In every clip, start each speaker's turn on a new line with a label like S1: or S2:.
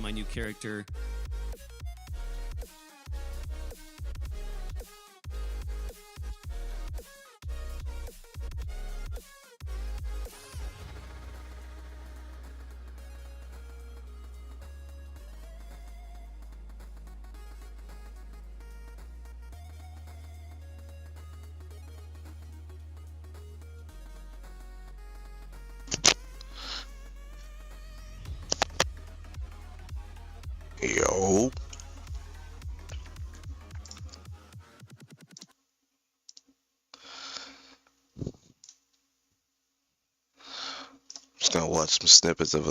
S1: my new character.
S2: Yo, just gonna watch some snippets of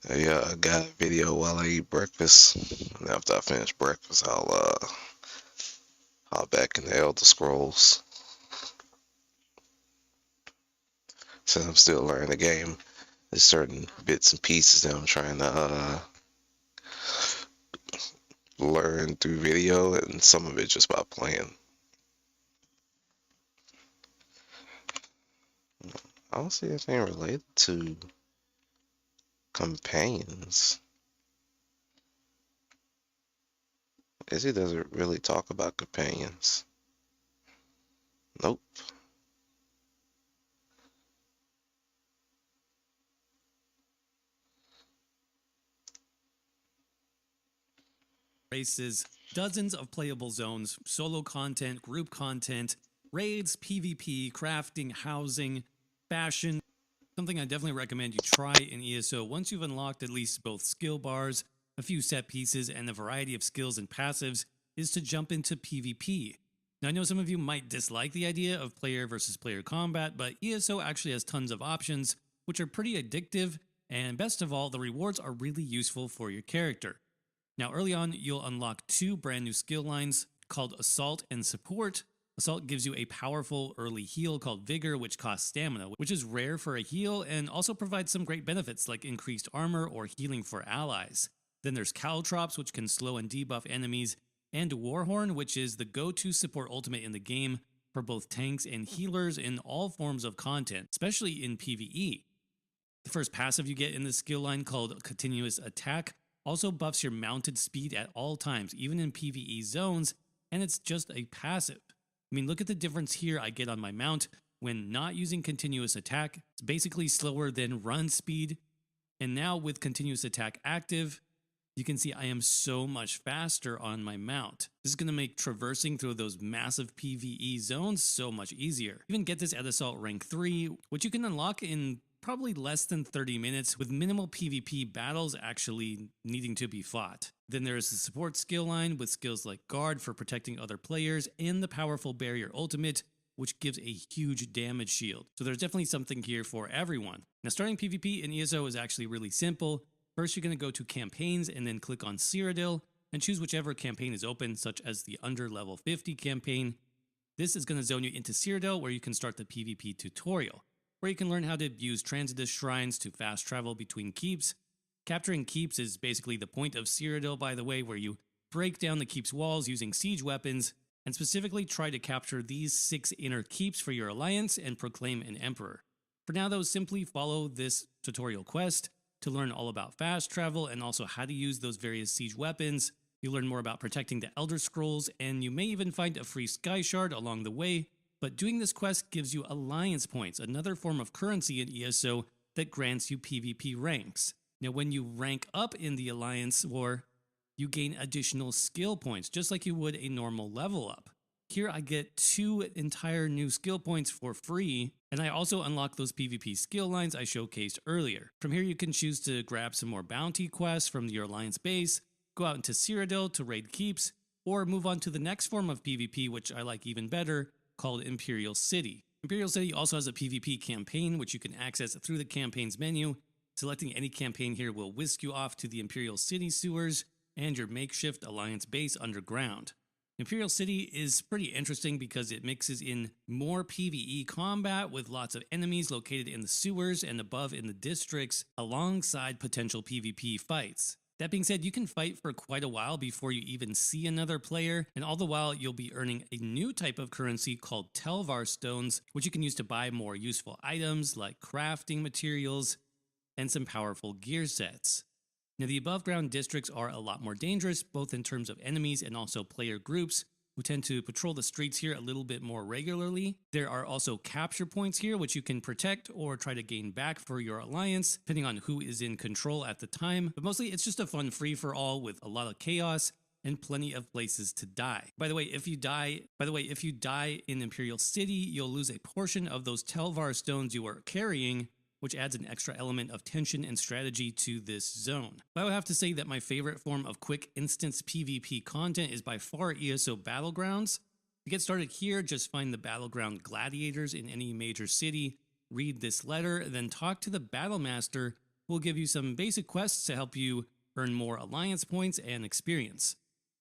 S2: a guy video while I eat breakfast. And after I finish breakfast, I'll hop back in the Elder Scrolls. Since I'm still learning the game, there's certain bits and pieces that I'm trying to learn through video, and some of it just by playing. I don't see anything related to companions. Izzy doesn't really talk about companions. Nope.
S1: Races, dozens of playable zones, solo content, group content, raids, PvP, crafting, housing, fashion. Something I definitely recommend you try in ESO once you've unlocked at least both skill bars, a few set pieces, and a variety of skills and passives is to jump into PvP. Now I know some of you might dislike the idea of player versus player combat, but ESO actually has tons of options which are pretty addictive, and best of all, the rewards are really useful for your character. Now early on, you'll unlock two brand new skill lines called Assault and Support. Assault gives you a powerful early heal called Vigor, which costs stamina, which is rare for a heal and also provides some great benefits like increased armor or healing for allies. Then there's Caltrops, which can slow and debuff enemies, and Warhorn, which is the go-to support ultimate in the game for both tanks and healers in all forms of content, especially in PvE. The first passive you get in this skill line, called Continuous Attack, also buffs your mounted speed at all times, even in PvE zones, and it's just a passive. I mean, look at the difference here I get on my mount when not using Continuous Attack. It's basically slower than run speed, and now with Continuous Attack active, you can see I am so much faster on my mount. This is going to make traversing through those massive PvE zones so much easier. You can get this at Assault rank 3, which you can unlock in probably less than 30 minutes, with minimal PvP battles actually needing to be fought. Then there is the support skill line with skills like Guard for protecting other players, and the powerful Barrier Ultimate, which gives a huge damage shield. So there's definitely something here for everyone. Now starting PvP in ESO is actually really simple. First you're going to go to Campaigns and then click on Cyrodiil and choose whichever campaign is open, such as the under level 50 campaign. This is going to zone you into Cyrodiil, where you can start the PvP tutorial, where you can learn how to use Transitus Shrines to fast travel between keeps. Capturing keeps is basically the point of Cyrodiil, by the way, where you break down the keep's walls using siege weapons, and specifically try to capture these 6 inner keeps for your alliance and proclaim an emperor. For now though, simply follow this tutorial quest to learn all about fast travel and also how to use those various siege weapons. You'll learn more about protecting the Elder Scrolls, and you may even find a free Sky Shard along the way. But doing this quest gives you Alliance Points, another form of currency in ESO that grants you PvP ranks. Now when you rank up in the Alliance War, you gain additional skill points, just like you would a normal level up. Here I get 2 entire new skill points for free, and I also unlock those PvP skill lines I showcased earlier. From here you can choose to grab some more bounty quests from your Alliance base, go out into Cyrodiil to raid keeps, or move on to the next form of PvP, which I like even better, called Imperial City. Imperial City also has a PvP campaign, which you can access through the campaign's menu. Selecting any campaign here will whisk you off to the Imperial City sewers and your makeshift Alliance base underground. Imperial City is pretty interesting because it mixes in more PvE combat with lots of enemies located in the sewers and above in the districts, alongside potential PvP fights. That being said, you can fight for quite a while before you even see another player, and all the while you'll be earning a new type of currency called Telvar Stones, which you can use to buy more useful items like crafting materials and some powerful gear sets. Now, the above ground districts are a lot more dangerous, both in terms of enemies and also player groups, who tend to patrol the streets here a little bit more regularly. There are also capture points here, which you can protect or try to gain back for your alliance, depending on who is in control at the time. But mostly, it's just a fun free-for-all with a lot of chaos and plenty of places to die. By the way, if you die in Imperial City, you'll lose a portion of those Telvar stones you were carrying, which adds an extra element of tension and strategy to this zone. But I would have to say that my favorite form of quick instance PvP content is by far ESO Battlegrounds. To get started here, just find the Battleground Gladiators in any major city, read this letter, then talk to the Battlemaster, who will give you some basic quests to help you earn more alliance points and experience.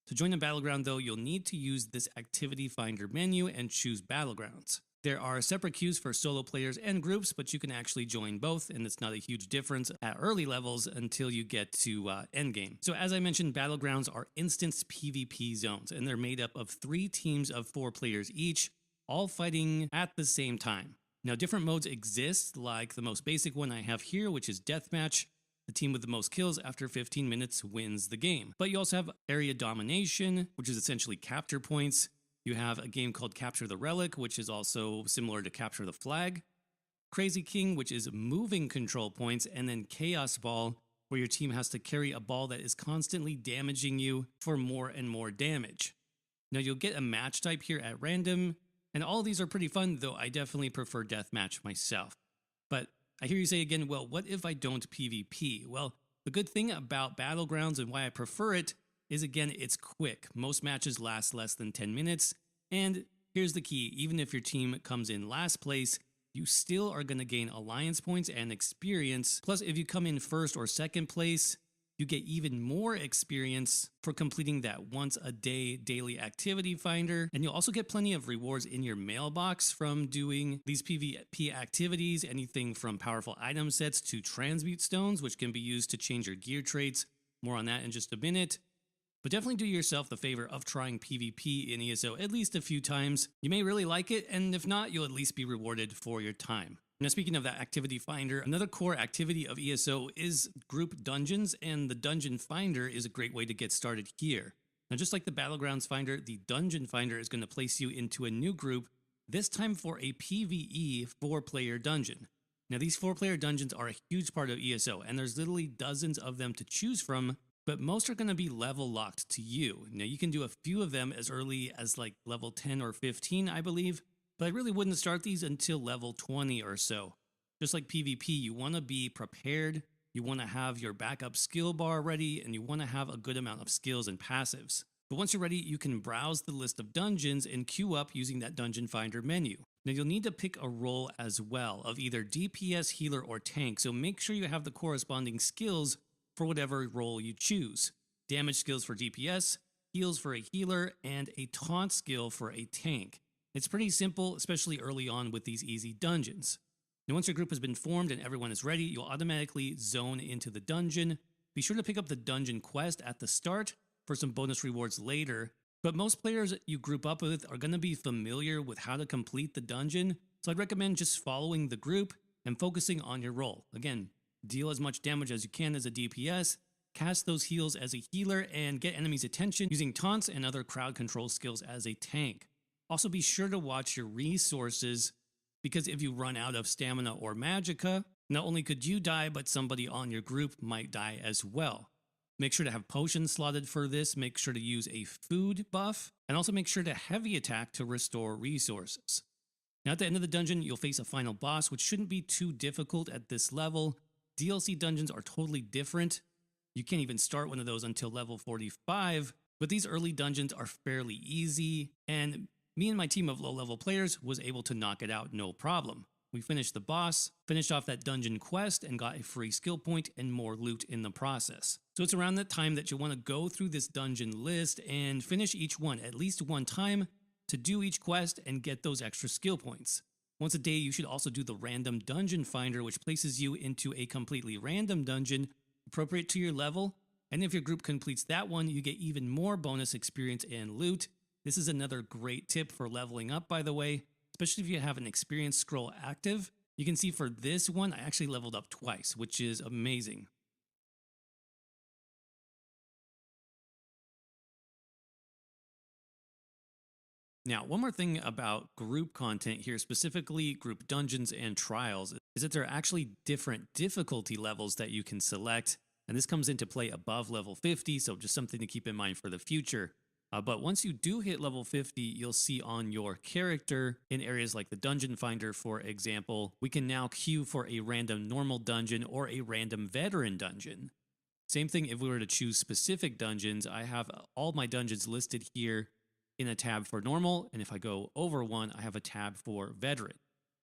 S1: To join a battleground though, you'll need to use this activity finder menu and choose Battlegrounds. There are separate queues for solo players and groups, but you can actually join both, and it's not a huge difference at early levels until you get to endgame. So as I mentioned, Battlegrounds are instance PvP zones, and they're made up of 3 teams of 4 players each, all fighting at the same time. Now, different modes exist, like the most basic one I have here, which is Deathmatch. The team with the most kills after 15 minutes wins the game. But you also have Area Domination, which is essentially capture points. You have a game called Capture the Relic, which is also similar to Capture the Flag. Crazy King, which is moving control points, and then Chaos Ball, where your team has to carry a ball that is constantly damaging you for more and more damage. Now you'll get a match type here at random, and all of these are pretty fun, though I definitely prefer Deathmatch myself. But I hear you say again, well, what if I don't PvP? Well, the good thing about Battlegrounds and why I prefer it is, again, it's quick. Most matches last less than 10 minutes. And here's the key, even if your team comes in last place, you still are going to gain alliance points and experience. Plus, if you come in first or second place, you get even more experience for completing that once a day daily activity finder. And you'll also get plenty of rewards in your mailbox from doing these PvP activities, anything from powerful item sets to transmute stones, which can be used to change your gear traits. More on that in just a minute. But definitely do yourself the favor of trying PvP in ESO at least a few times. You may really like it, and if not, you'll at least be rewarded for your time. Now, speaking of that activity finder, another core activity of ESO is group dungeons, and the dungeon finder is a great way to get started here. Now, just like the Battlegrounds finder, the dungeon finder is going to place you into a new group, this time for a PvE 4-player dungeon. Now, these 4-player dungeons are a huge part of ESO, and there's literally dozens of them to choose from, but most are going to be level locked to you. Now, you can do a few of them as early as like level 10 or 15, I believe, but I really wouldn't start these until level 20 or so. Just like PvP, you want to be prepared, you want to have your backup skill bar ready, and you want to have a good amount of skills and passives. But once you're ready, you can browse the list of dungeons and queue up using that dungeon finder menu. Now, you'll need to pick a role as well of either DPS, healer, or tank, so make sure you have the corresponding skills for whatever role you choose. Damage skills for DPS, heals for a healer, and a taunt skill for a tank. It's pretty simple, especially early on with these easy dungeons. Now, once your group has been formed and everyone is ready, you'll automatically zone into the dungeon. Be sure to pick up the dungeon quest at the start for some bonus rewards later, but most players you group up with are going to be familiar with how to complete the dungeon, so I'd recommend just following the group and focusing on your role. Again, deal as much damage as you can as a DPS, cast those heals as a healer, and get enemies' attention using taunts and other crowd control skills as a tank. Also, be sure to watch your resources, because if you run out of stamina or magicka, not only could you die, but somebody on your group might die as well. Make sure to have potions slotted for this, make sure to use a food buff, and also make sure to heavy attack to restore resources. Now, at the end of the dungeon, you'll face a final boss, which shouldn't be too difficult at this level. DLC dungeons are totally different. You can't even start one of those until level 45, but these early dungeons are fairly easy, and me and my team of low-level players was able to knock it out no problem. We finished the boss, finished off that dungeon quest, and got a free skill point and more loot in the process. So it's around that time that you want to go through this dungeon list and finish each one at least one time to do each quest and get those extra skill points. Once a day, you should also do the random dungeon finder, which places you into a completely random dungeon appropriate to your level. And if your group completes that one, you get even more bonus experience and loot. This is another great tip for leveling up, by the way, especially if you have an experience scroll active. You can see for this one, I actually leveled up twice, which is amazing. Now, one more thing about group content here, specifically group dungeons and trials, is that there are actually different difficulty levels that you can select. And this comes into play above level 50, so just something to keep in mind for the future. But once you do hit level 50, you'll see on your character in areas like the Dungeon Finder, for example, we can now queue for a random normal dungeon or a random veteran dungeon. Same thing if we were to choose specific dungeons. I have all my dungeons listed here in a tab for normal, and if I go over one, I have a tab for veteran.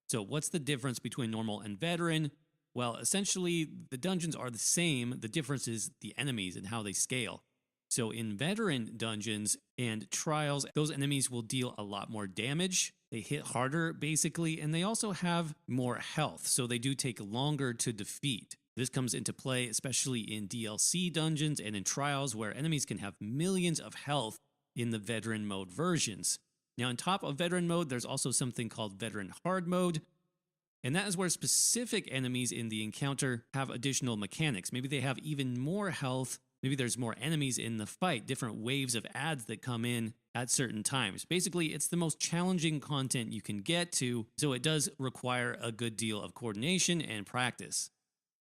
S1: So what's the difference between normal and veteran? Well, essentially, the dungeons are the same. The difference is the enemies and how they scale. So in veteran dungeons and trials, those enemies will deal a lot more damage. They hit harder, basically, and they also have more health, so they do take longer to defeat. This comes into play especially in DLC dungeons and in trials where enemies can have millions of health in the veteran mode versions. Now, on top of veteran mode, there's also something called veteran hard mode, and that is where specific enemies in the encounter have additional mechanics. Maybe they have even more health. Maybe there's more enemies in the fight, different waves of ads that come in at certain times. Basically, it's the most challenging content you can get to, so it does require a good deal of coordination and practice.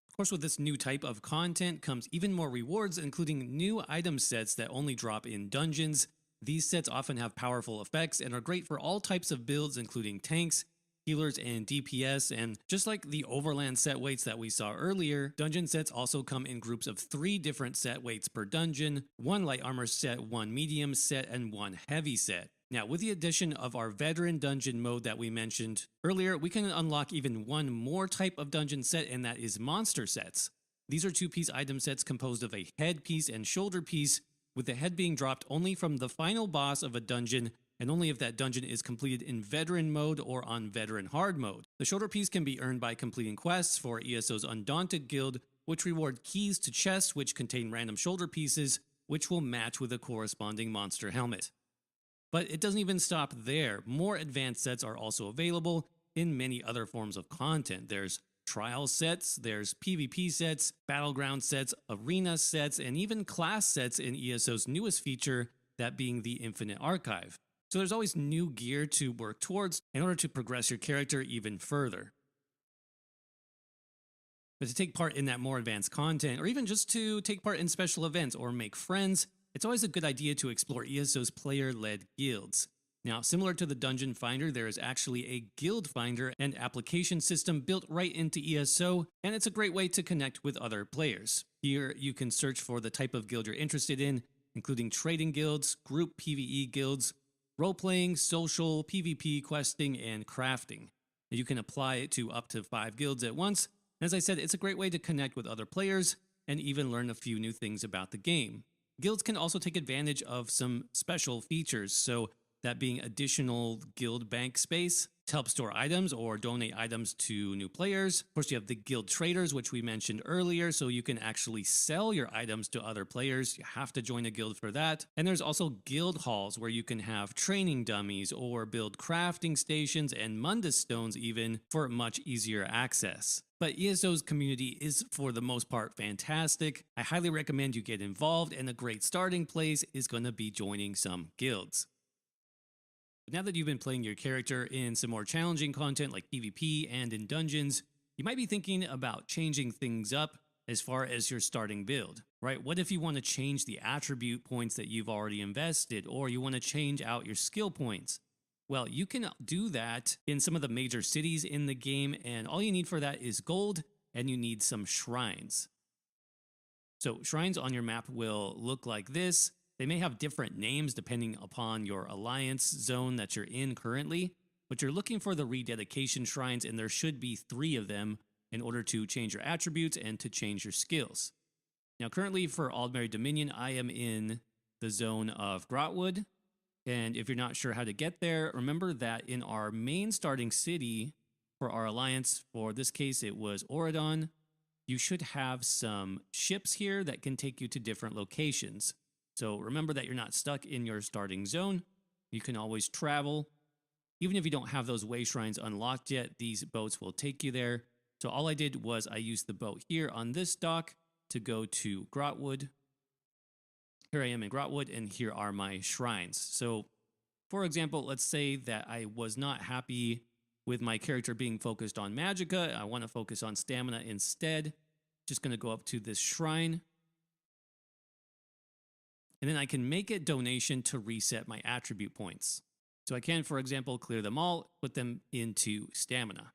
S1: Of course, with this new type of content comes even more rewards, including new item sets that only drop in dungeons. These sets often have powerful effects and are great for all types of builds, including tanks, healers, and DPS. And just like the overland set weights that we saw earlier, dungeon sets also come in groups of 3 different set weights per dungeon: 1 light armor set, 1 medium set, and 1 heavy set. Now, with the addition of our veteran dungeon mode that we mentioned earlier, we can unlock even one more type of dungeon set, and that is monster sets. These are 2-piece item sets composed of a head piece and shoulder piece, with the head being dropped only from the final boss of a dungeon, and only if that dungeon is completed in veteran mode or on veteran hard mode. The shoulder piece can be earned by completing quests for ESO's Undaunted Guild, which reward keys to chests which contain random shoulder pieces, which will match with a corresponding monster helmet. But it doesn't even stop there. More advanced sets are also available in many other forms of content. There's trial sets, there's PvP sets, battleground sets, arena sets, and even class sets in ESO's newest feature, that being the Infinite Archive. So there's always new gear to work towards in order to progress your character even further. But to take part in that more advanced content, or even just to take part in special events or make friends, it's always a good idea to explore ESO's player-led guilds. Now, similar to the Dungeon Finder, there is actually a guild finder and application system built right into ESO, and it's a great way to connect with other players. Here, you can search for the type of guild you're interested in, including trading guilds, group PvE guilds, role-playing, social, PvP, questing, and crafting. You can apply it to up to 5 guilds at once. And as I said, it's a great way to connect with other players and even learn a few new things about the game. Guilds can also take advantage of some special features, so that being additional guild bank space to help store items or donate items to new players. Of course, you have the guild traders, which we mentioned earlier, so you can actually sell your items to other players. You have to join a guild for that. And there's also guild halls where you can have training dummies or build crafting stations and Mundus stones even for much easier access. But ESO's community is, for the most part, fantastic. I highly recommend you get involved, and a great starting place is going to be joining some guilds. But now that you've been playing your character in some more challenging content like PvP and in dungeons, you might be thinking about changing things up as far as your starting build, right? What if you want to change the attribute points that you've already invested, or you want to change out your skill points? Well, you can do that in some of the major cities in the game, and all you need for that is gold, and you need some shrines. So shrines on your map will look like this. They may have different names depending upon your alliance zone that you're in currently, but you're looking for the rededication shrines, and there should be 3 of them in order to change your attributes and to change your skills. Now, currently for Aldmeri Dominion, I am in the zone of Grotwood, and if you're not sure how to get there, remember that in our main starting city for our alliance, for this case it was Auradon, you should have some ships here that can take you to different locations. So remember that you're not stuck in your starting zone. You can always travel. Even if you don't have those way shrines unlocked yet, these boats will take you there. So all I did was I used the boat here on this dock to go to Grotwood. Here I am in Grotwood, and here are my shrines. So For example, let's say that I was not happy with my character being focused on magicka. I want to focus on stamina instead. Just going to go up to this shrine. And then I can make a donation to reset my attribute points. So I can, for example, clear them all, put them into stamina.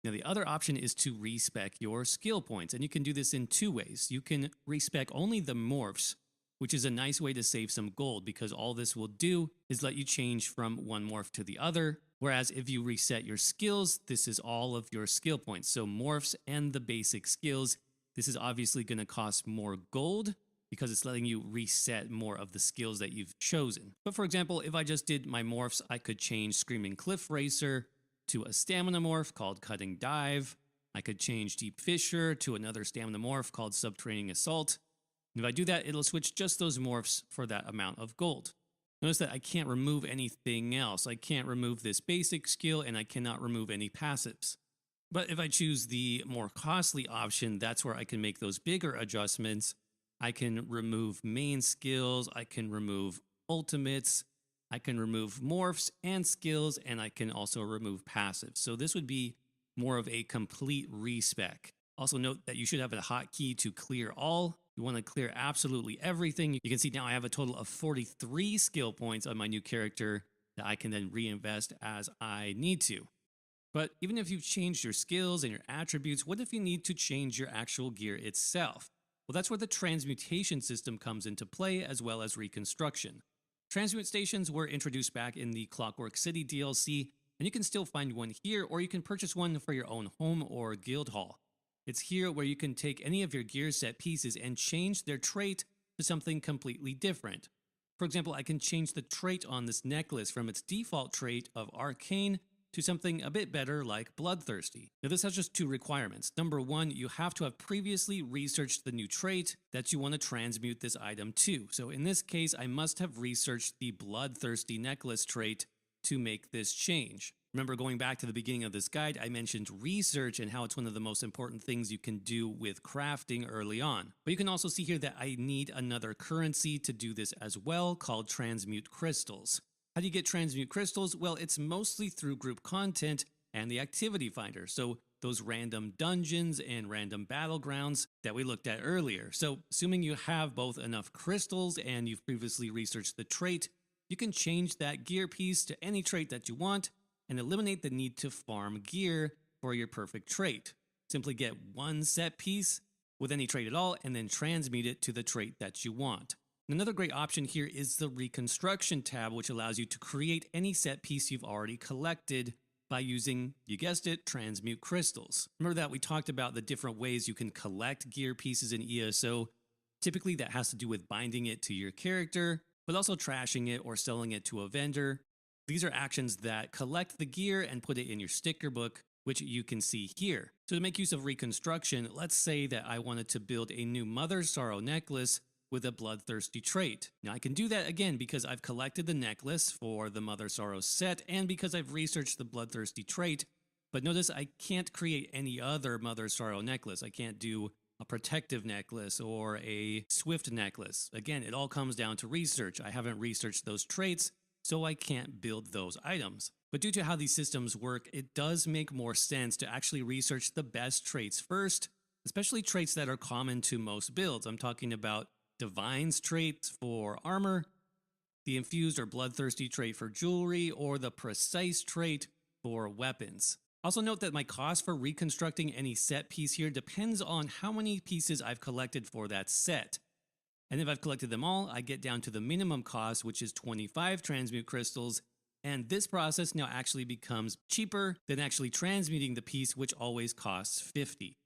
S1: Now, the other option is to respec your skill points, and you can do this in two ways. You can respec only the morphs, which is a nice way to save some gold because all this will do is let you change from one morph to the other. Whereas if you reset your skills, this is all of your skill points. So morphs and the basic skills, this is obviously going to cost more gold because it's letting you reset more of the skills that you've chosen. But for example, if I just did my morphs, I could change Screaming Cliff Racer to a stamina morph called Cutting Dive. I could change Deep Fissure to another stamina morph called Subterranean Assault. And if I do that, it'll switch just those morphs for that amount of gold. Notice that I can't remove anything else. I can't remove this basic skill and I cannot remove any passives. But if I choose the more costly option, that's where I can make those bigger adjustments. I can remove main skills, I can remove ultimates, I can remove morphs and skills, and I can also remove passives. So this would be more of a complete respec. Also note that you should have a hotkey to clear all. You want to clear absolutely everything. You can see now I have a total of 43 skill points on my new character that I can then reinvest as I need to. But even if you've changed your skills and your attributes, what if you need to change your actual gear itself? Well, that's where the transmutation system comes into play, as well as reconstruction. Transmute stations were introduced back in the Clockwork City DLC, and you can still find one here, or you can purchase one for your own home or guild hall. It's here where you can take any of your gear set pieces and change their trait to something completely different. For example, I can change the trait on this necklace from its default trait of Arcane to something a bit better like Bloodthirsty. Now this has just two requirements. Number one, you have to have previously researched the new trait that you want to transmute this item to. So in this case, I must have researched the Bloodthirsty necklace trait to make this change. Remember, going back to the beginning of this guide, I mentioned research and how it's one of the most important things you can do with crafting early on. But you can also see here that I need another currency to do this as well, called Transmute Crystals. How do you get Transmute Crystals? Well, it's mostly through group content and the activity finder. So those random dungeons and random battlegrounds that we looked at earlier. So assuming you have both enough crystals and you've previously researched the trait, you can change that gear piece to any trait that you want and eliminate the need to farm gear for your perfect trait. Simply get one set piece with any trait at all and then transmute it to the trait that you want. Another great option here is the Reconstruction tab, which allows you to create any set piece you've already collected by using, you guessed it, Transmute Crystals. Remember that we talked about the different ways you can collect gear pieces in ESO. Typically that has to do with binding it to your character, but also trashing it or selling it to a vendor. These are actions that collect the gear and put it in your sticker book, which you can see here. So to make use of Reconstruction, let's say that I wanted to build a new Mother's Sorrow necklace with a Bloodthirsty trait. Now I can do that again because I've collected the necklace for the Mother Sorrow set and because I've researched the Bloodthirsty trait, but notice I can't create any other Mother Sorrow necklace. I can't do a protective necklace or a swift necklace. Again, it all comes down to research. I haven't researched those traits, so I can't build those items. But due to how these systems work, it does make more sense to actually research the best traits first, especially traits that are common to most builds. I'm talking about Divine's traits for armor, the Infused or Bloodthirsty trait for jewelry, or the Precise trait for weapons. Also note that my cost for reconstructing any set piece here depends on how many pieces I've collected for that set. And if I've collected them all, I get down to the minimum cost, which is 25 Transmute Crystals, and this process now actually becomes cheaper than actually transmuting the piece, which always costs 50.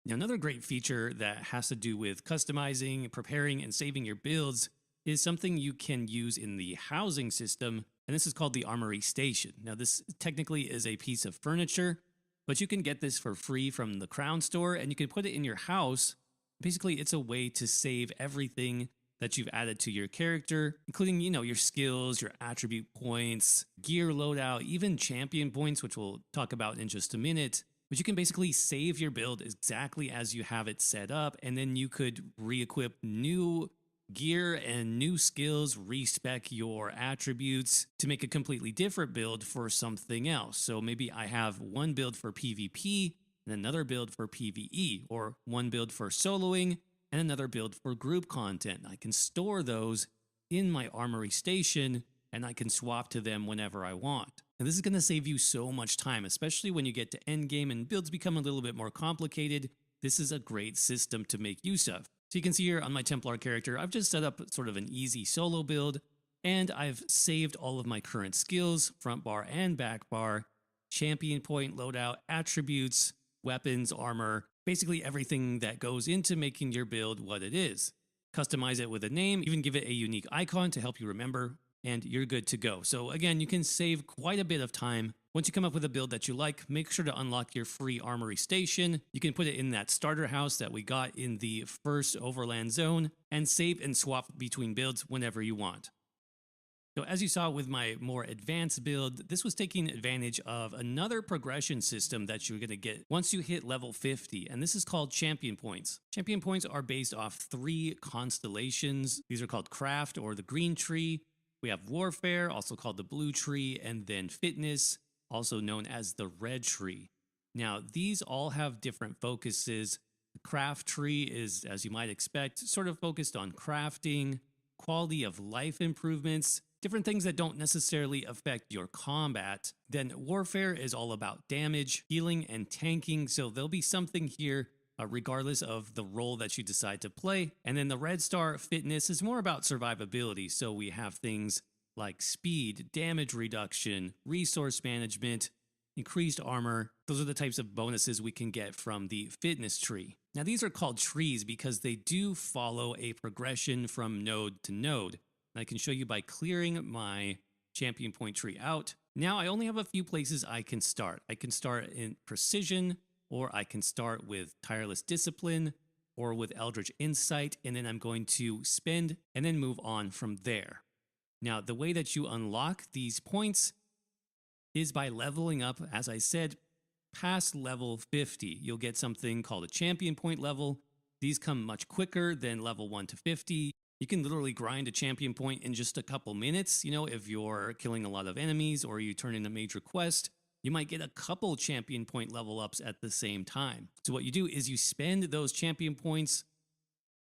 S1: Now, another great feature that has to do with customizing, preparing, and saving your builds is something you can use in the housing system, and this is called the Armory Station. Now, this technically is a piece of furniture, but you can get this for free from the Crown Store, and you can put it in your house. Basically, it's a way to save everything that you've added to your character, including, your skills, your attribute points, gear loadout, even champion points, which we'll talk about in just a minute. But you can basically save your build exactly as you have it set up, and then you could re-equip new gear and new skills, respec your attributes to make a completely different build for something else. So maybe I have one build for PvP and another build for PvE, or one build for soloing and another build for group content. I can store those in my armory station and I can swap to them whenever I want. And this is going to save you so much time, especially when you get to endgame and builds become a little bit more complicated. This is a great system to make use of. So you can see here on my Templar character, I've just set up sort of an easy solo build, and I've saved all of my current skills, front bar and back bar, champion point loadout, attributes, weapons, armor, basically everything that goes into making your build what it is. Customize it with a name, even give it a unique icon to help you remember, and you're good to go. So again, you can save quite a bit of time. Once you come up with a build that you like, make sure to unlock your free armory station. You can put it in that starter house that we got in the first overland zone, and save and swap between builds whenever you want. So as you saw with my more advanced build, this was taking advantage of another progression system that you're going to get once you hit level 50, and this is called champion points. Champion points are based off 3 constellations. These are called craft, or the green tree. We have warfare, also called the blue tree, and then fitness, also known as the red tree. Now, these all have different focuses. The craft tree is, as you might expect, sort of focused on crafting, quality of life improvements, different things that don't necessarily affect your combat. Then warfare is all about damage, healing, and tanking, so there'll be something here regardless of the role that you decide to play. And then the red star fitness is more about survivability, so we have things like speed, damage reduction, resource management, increased armor. Those are the types of bonuses we can get from the fitness tree. Now these are called trees because they do follow a progression from node to node. And I can show you by clearing my champion point tree out. Now I only have a few places I can start. I can start in precision, or I can start with tireless discipline, or with eldritch insight, and then I'm going to spend and then move on from there. Now the way that you unlock these points is by leveling up, as I said, past level 50. You'll get something called a champion point level. These come much quicker than level 1 to 50. You can literally grind a champion point in just a couple minutes. You know, if you're killing a lot of enemies or you turn in a major quest, you might get a couple champion point level ups at the same time. So what you do is you spend those champion points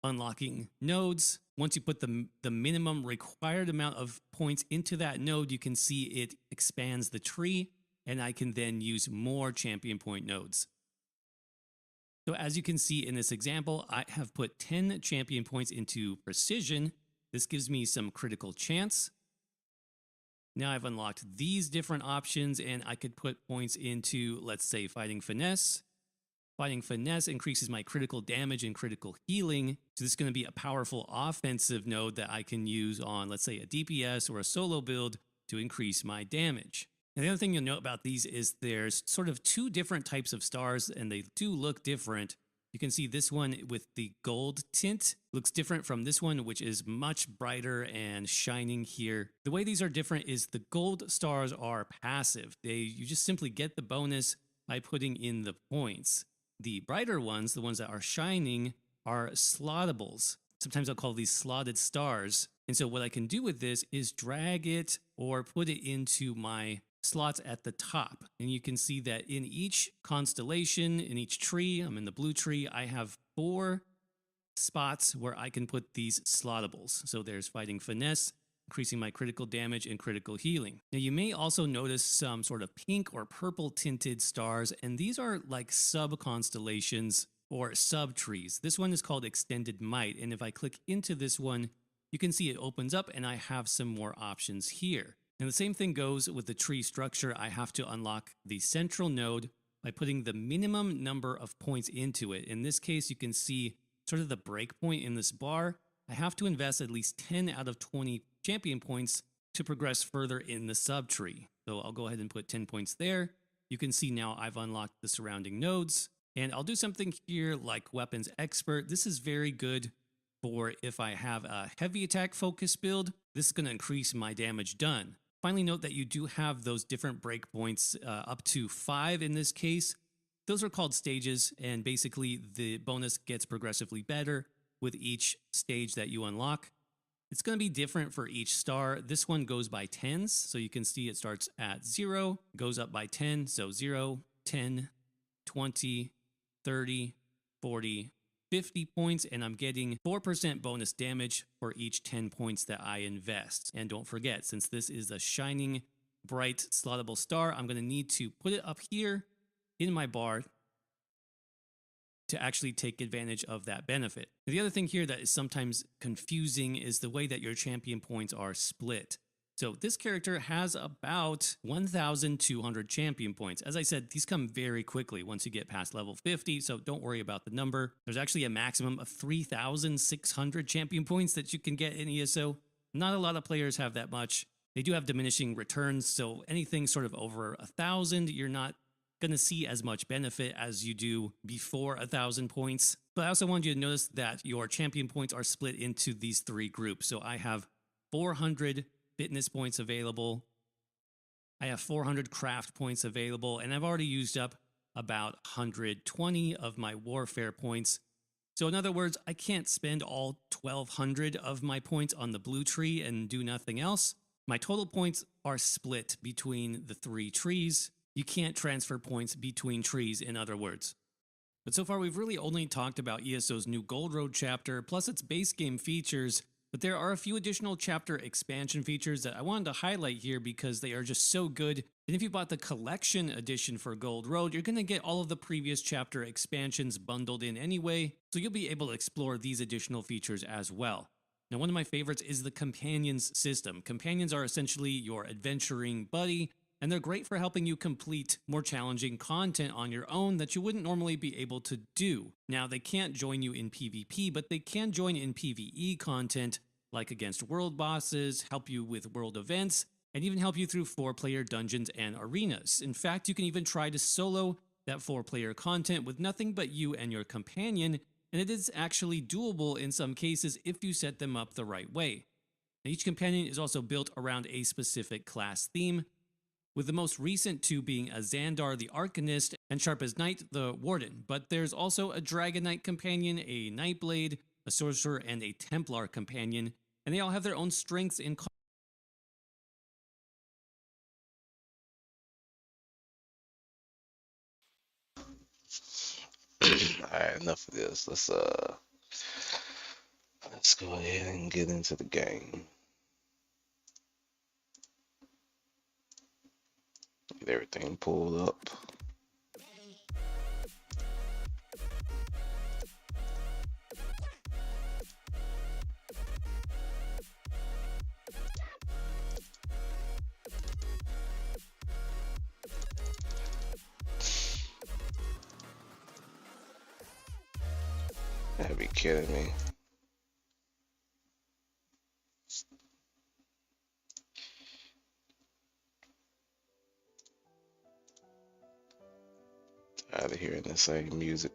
S1: unlocking nodes. Once you put the minimum required amount of points into that node, you can see it expands the tree, and I can then use more champion point nodes. So as you can see in this example, I have put 10 champion points into precision. This gives me some critical chance. Now I've unlocked these different options, and I could put points into, let's say, fighting finesse. Fighting finesse increases my critical damage and critical healing. So this is going to be a powerful offensive node that I can use on, let's say, a DPS or a solo build to increase my damage. And the other thing you'll note about these is there's sort of 2 different types of stars, and they do look different. You can see this one with the gold tint looks different from this one, which is much brighter and shining here. The way these are different is the gold stars are passive. You just simply get the bonus by putting in the points. The brighter ones, the ones that are shining, are slottables. Sometimes I'll call these slotted stars. And so what I can do with this is drag it or put it into my slots at the top. And you can see that in each constellation, in each tree, I'm in the blue tree, I have 4 spots where I can put these slottables. So there's fighting finesse, increasing my critical damage and critical healing. Now you may also notice some sort of pink or purple tinted stars, and these are like sub-constellations or sub-trees. This one is called Extended Might, and if I click into this one, you can see it opens up and I have some more options here. And the same thing goes with the tree structure. I have to unlock the central node by putting the minimum number of points into it. In this case, you can see sort of the breakpoint in this bar. I have to invest at least 10 out of 20 champion points to progress further in the subtree. So I'll go ahead and put 10 points there. You can see now I've unlocked the surrounding nodes. And I'll do something here like Weapons Expert. This is very good for if I have a heavy attack focus build. This is going to increase my damage done. Finally, note that you do have those different breakpoints, up to 5 in this case. those are called stages, and basically the bonus gets progressively better with each stage that you unlock. It's going to be different for each star. This one goes by tens, so you can see it starts at 0, goes up by 10, so 0, 10, 20, 30, 40, 50 points, and I'm getting 4% bonus damage for each 10 points that I invest. And don't forget, since this is a shining, bright, slottable star, I'm going to need to put it up here in my bar to actually take advantage of that benefit. The other thing here that is sometimes confusing is the way that your champion points are split. So this character has about 1,200 champion points. As I said, these come very quickly once you get past level 50, so don't worry about the number. There's actually a maximum of 3,600 champion points that you can get in ESO. Not a lot of players have that much. They do have diminishing returns, so anything sort of over 1,000, you're not going to see as much benefit as you do before 1,000 points. But I also want you to notice that your champion points are split into these 3 groups. So I have 400 fitness points available. I have 400 craft points available, and I've already used up about 120 of my warfare points. So in other words, I can't spend all 1,200 of my points on the blue tree and do nothing else. My total points are split between the 3 trees. You can't transfer points between trees, in other words. But so far, we've really only talked about ESO's new Gold Road chapter, plus its base game features, but there are a few additional chapter expansion features that I wanted to highlight here because they are just so good. And if you bought the collection edition for Gold Road, you're going to get all of the previous chapter expansions bundled in anyway, so you'll be able to explore these additional features as well. Now, one of my favorites is the Companions system. Companions are essentially your adventuring buddy, and they're great for helping you complete more challenging content on your own that you wouldn't normally be able to do. Now, they can't join you in PvP, but they can join in PvE content, like against world bosses, help you with world events, and even help you through 4-player dungeons and arenas. In fact, you can even try to solo that 4-player content with nothing but you and your companion, and it is actually doable in some cases if you set them up the right way. Now, each companion is also built around a specific class theme, with the most recent 2 being a Xandar the Arcanist and Sharp as Night the Warden. But there's also a Dragon Knight companion, a Nightblade, a Sorcerer, and a Templar companion, and they all have their own strengths in
S2: Alright, enough of this. Let's go ahead and get into the game. Get everything pulled up. Gotta be kidding me. Tired of hearing the same music.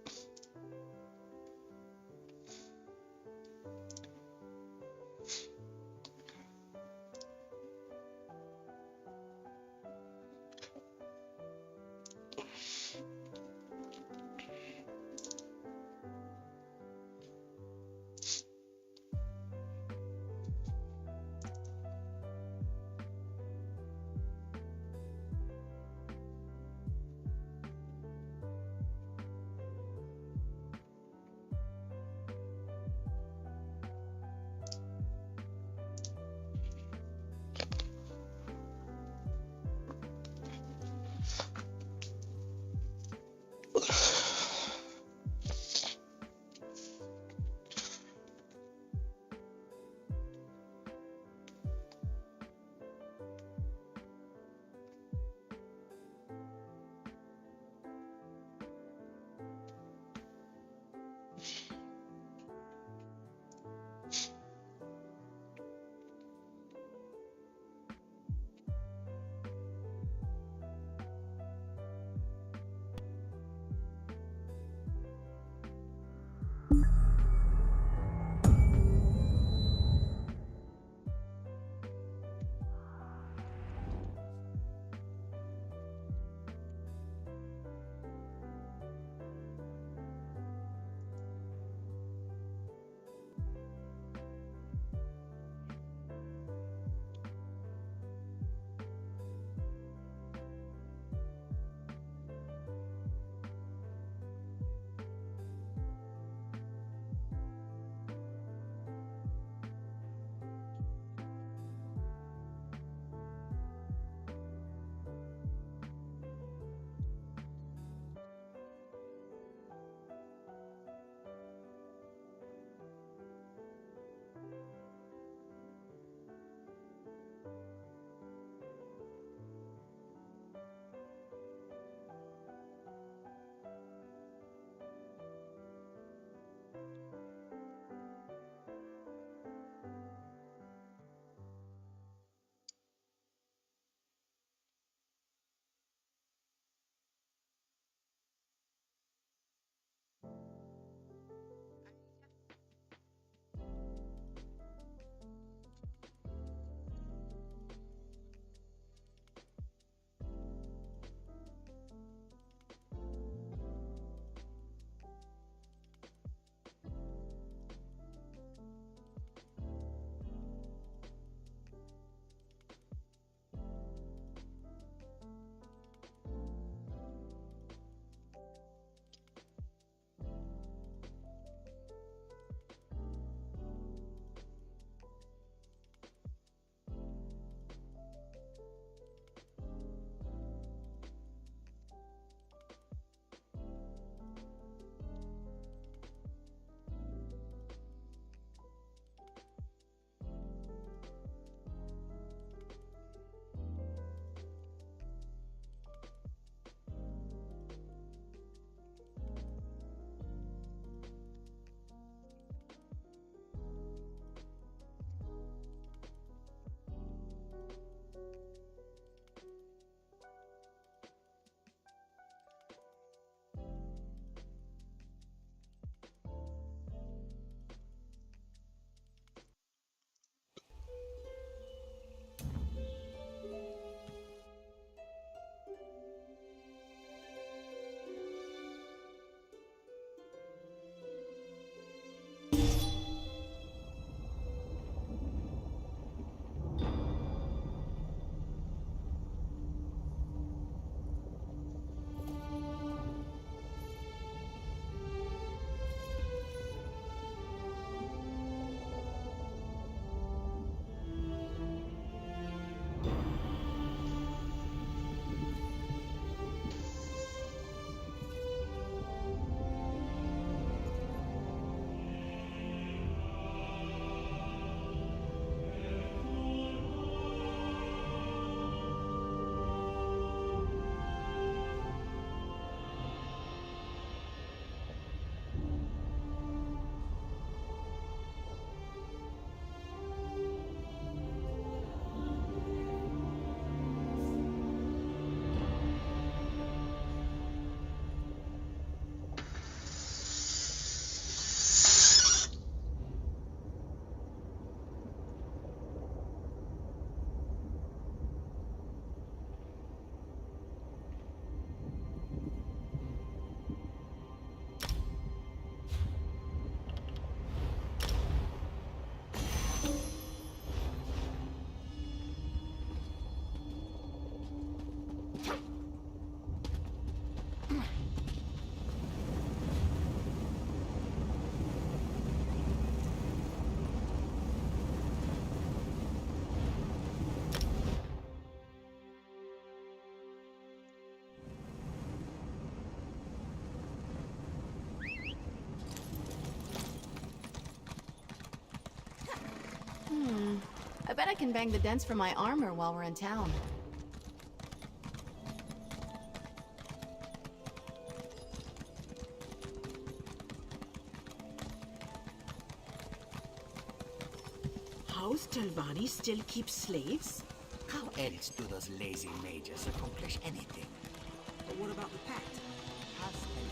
S3: I bet I can bang the dents from my armor while we're in town.
S4: House Telvanni still keeps slaves?
S5: How else do those lazy mages accomplish anything? But what about the pact? Has